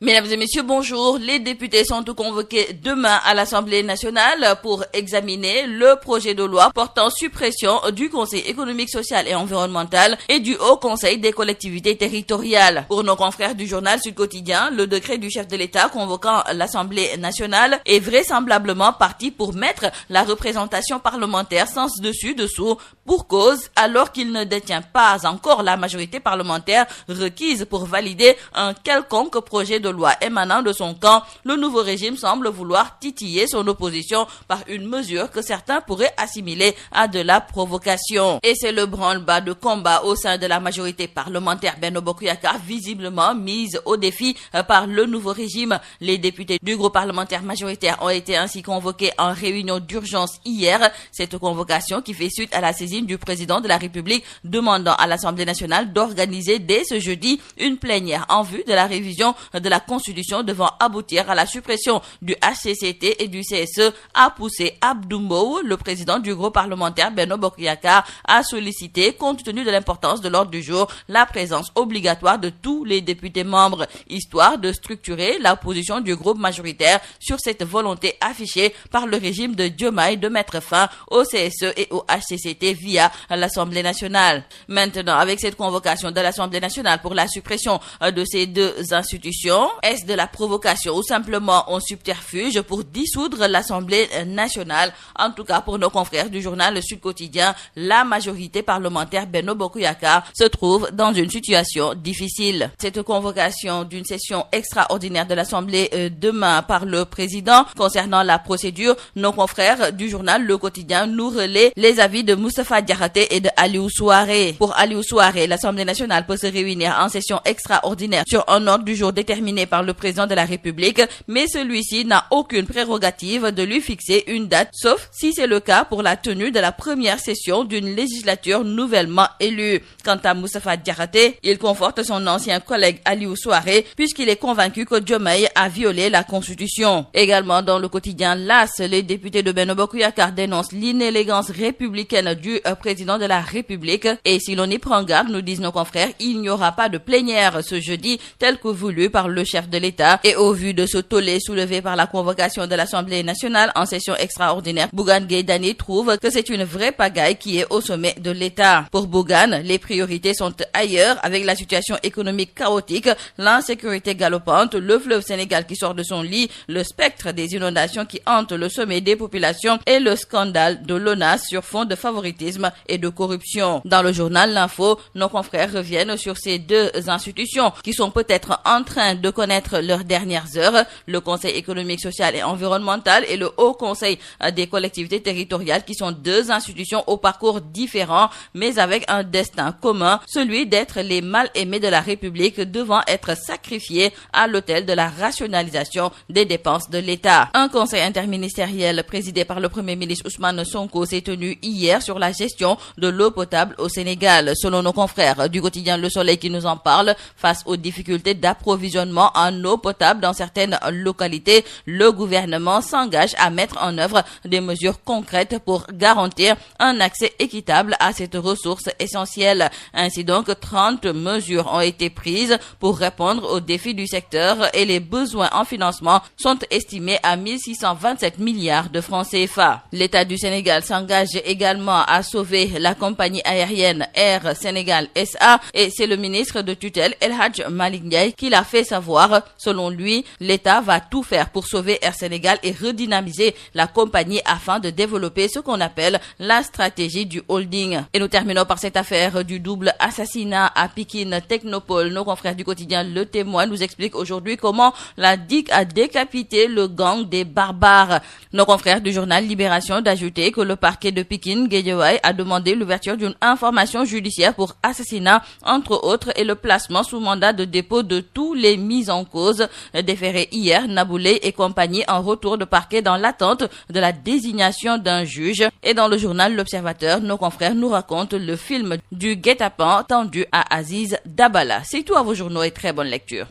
Mesdames et messieurs, bonjour. Les députés sont convoqués demain à l'Assemblée nationale pour examiner le projet de loi portant suppression du Conseil économique, social et environnemental et du Haut Conseil des collectivités territoriales. Pour nos confrères du journal Sud Quotidien, le décret du chef de l'État convoquant l'Assemblée nationale est vraisemblablement parti pour mettre la représentation parlementaire sens dessus dessous pour cause, alors qu'il ne détient pas encore la majorité parlementaire requise pour valider un quelconque projet de loi émanant de son camp. Le nouveau régime semble vouloir titiller son opposition par une mesure que certains pourraient assimiler à de la provocation. Et c'est le branle-bas de combat au sein de la majorité parlementaire Benno Bokk Yakaar, visiblement mise au défi par le nouveau régime. Les députés du groupe parlementaire majoritaire ont été ainsi convoqués en réunion d'urgence hier. Cette convocation qui fait suite à la saisine du président de la République demandant à l'Assemblée nationale d'organiser dès ce jeudi une plénière en vue de la révision de la Constitution devant aboutir à la suppression du HCCT et du CSE, a poussé Abdou Mbow, le président du groupe parlementaire Benno Bokk Yakaar, à solliciter, compte tenu de l'importance de l'ordre du jour, la présence obligatoire de tous les députés membres, histoire de structurer la position du groupe majoritaire sur cette volonté affichée par le régime de Diomaye de mettre fin au CSE et au HCCT via l'Assemblée nationale. Maintenant, avec cette convocation de l'Assemblée nationale pour la suppression de ces deux institutions, est-ce de la provocation ou simplement un subterfuge pour dissoudre l'Assemblée nationale? En tout cas, pour nos confrères du journal Le Sud Quotidien, la majorité parlementaire Benno Bokk Yakaar se trouve dans une situation difficile. Cette convocation d'une session extraordinaire de l'Assemblée demain par le président concernant la procédure, nos confrères du journal Le Quotidien nous relaient les avis de Moustapha Diakhaté et de Aliou Souaré. Pour Aliou Souaré, l'Assemblée nationale peut se réunir en session extraordinaire sur un ordre du jour déterminé par le président de la République, mais celui-ci n'a aucune prérogative de lui fixer une date, sauf si c'est le cas pour la tenue de la première session d'une législature nouvellement élue. Quant à Moustapha Diakhaté, il conforte son ancien collègue Aliou Souaré puisqu'il est convaincu que Diomaye a violé la Constitution. Également dans le quotidien LAS, les députés de Benno Bokk Yakaar dénoncent l'inélégance républicaine du président de la République, et si l'on y prend garde, nous disent nos confrères, il n'y aura pas de plénière ce jeudi tel que voulu par le chef de l'État. Et au vu de ce tollé soulevé par la convocation de l'Assemblée nationale en session extraordinaire, Bougane Gueye Dany trouve que c'est une vraie pagaille qui est au sommet de l'État. Pour Bougane, les priorités sont ailleurs, avec la situation économique chaotique, l'insécurité galopante, le fleuve Sénégal qui sort de son lit, le spectre des inondations qui hante le sommet des populations et le scandale de l'ONAS sur fond de favoritisme et de corruption. Dans le journal L'Info, nos confrères reviennent sur ces deux institutions qui sont peut-être en train de connaître leurs dernières heures, le Conseil économique, social et environnemental et le Haut Conseil des collectivités territoriales, qui sont deux institutions au parcours différent mais avec un destin commun, celui d'être les mal-aimés de la République devant être sacrifiés à l'autel de la rationalisation des dépenses de l'État. Un conseil interministériel présidé par le Premier ministre Ousmane Sonko s'est tenu hier sur la gestion de l'eau potable au Sénégal. Selon nos confrères du quotidien Le Soleil qui nous en parle, face aux difficultés d'approvisionnement en eau potable dans certaines localités, le gouvernement s'engage à mettre en œuvre des mesures concrètes pour garantir un accès équitable à cette ressource essentielle. Ainsi donc, 30 mesures ont été prises pour répondre aux défis du secteur et les besoins en financement sont estimés à 1627 milliards de francs CFA. L'État du Sénégal s'engage également à sauver la compagnie aérienne Air Sénégal SA, et c'est le ministre de tutelle El Hadj Malick Ndiaye qui l'a fait savoir. Selon lui, l'État va tout faire pour sauver Air Sénégal et redynamiser la compagnie afin de développer ce qu'on appelle la stratégie du holding. Et nous terminons par cette affaire du double assassinat à Pikine Technopole. Nos confrères du quotidien Le Témoin nous expliquent aujourd'hui comment la DIC a décapité le gang des barbares. Nos confrères du journal Libération d'ajouter que le parquet de Pikine Guédiawaye a demandé l'ouverture d'une information judiciaire pour assassinat, entre autres, et le placement sous mandat de dépôt de tous les mis en cause déférés hier, Naboulé et compagnie, en retour de parquet dans l'attente de la désignation d'un juge. Et dans le journal L'Observateur, nos confrères nous racontent le film du guet-apens tendu à Aziz Dabala. C'est tout à vos journaux et très bonne lecture.